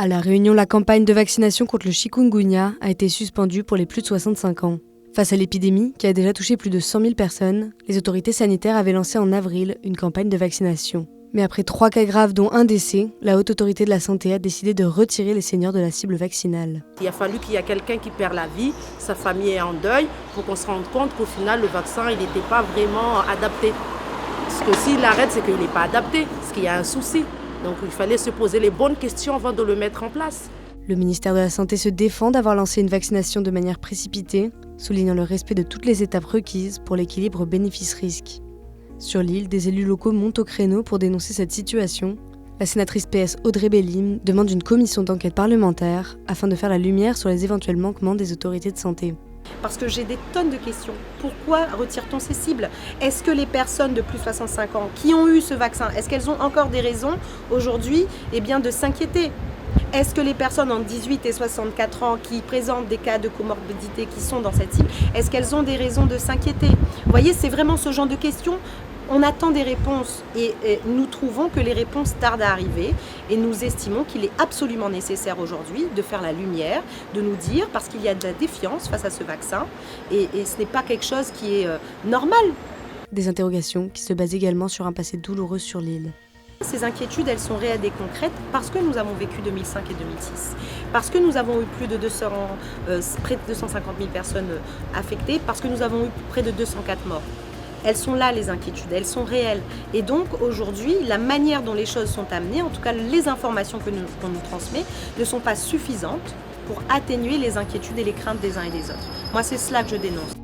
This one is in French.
À La Réunion, la campagne de vaccination contre le chikungunya a été suspendue pour les plus de 65 ans. Face à l'épidémie, qui a déjà touché plus de 100 000 personnes, les autorités sanitaires avaient lancé en avril une campagne de vaccination. Mais après 3 cas graves dont un décès, la Haute Autorité de la Santé a décidé de retirer les seniors de la cible vaccinale. Il a fallu qu'il y ait quelqu'un qui perd la vie, sa famille est en deuil, pour qu'on se rende compte qu'au final, le vaccin, il n'était pas vraiment adapté. Parce que s'il arrête, c'est qu'il n'est pas adapté, parce qu'il y a un souci. Donc il fallait se poser les bonnes questions avant de le mettre en place. Le ministère de la Santé se défend d'avoir lancé une vaccination de manière précipitée, soulignant le respect de toutes les étapes requises pour l'équilibre bénéfice-risque. Sur l'île, des élus locaux montent au créneau pour dénoncer cette situation. La sénatrice PS Audrey Bellim demande une commission d'enquête parlementaire afin de faire la lumière sur les éventuels manquements des autorités de santé. Parce que j'ai des tonnes de questions. Pourquoi retire-t-on ces cibles? Est-ce que les personnes de plus de 65 ans qui ont eu ce vaccin, est-ce qu'elles ont encore des raisons aujourd'hui de s'inquiéter? Est-ce que les personnes entre 18 et 64 ans qui présentent des cas de comorbidité qui sont dans cette cible, est-ce qu'elles ont des raisons de s'inquiéter? Vous voyez, c'est vraiment ce genre de questions. On attend des réponses et nous trouvons que les réponses tardent à arriver et nous estimons qu'il est absolument nécessaire aujourd'hui de faire la lumière, de nous dire, parce qu'il y a de la défiance face à ce vaccin et ce n'est pas quelque chose qui est normal. Des interrogations qui se basent également sur un passé douloureux sur l'île. Ces inquiétudes, elles sont réelles et concrètes parce que nous avons vécu 2005 et 2006, parce que nous avons eu près de 250 000 personnes affectées, parce que nous avons eu près de 204 morts. Elles sont là, les inquiétudes, elles sont réelles. Et donc aujourd'hui, la manière dont les choses sont amenées, en tout cas les informations qu'on nous transmet, ne sont pas suffisantes pour atténuer les inquiétudes et les craintes des uns et des autres. Moi, c'est cela que je dénonce.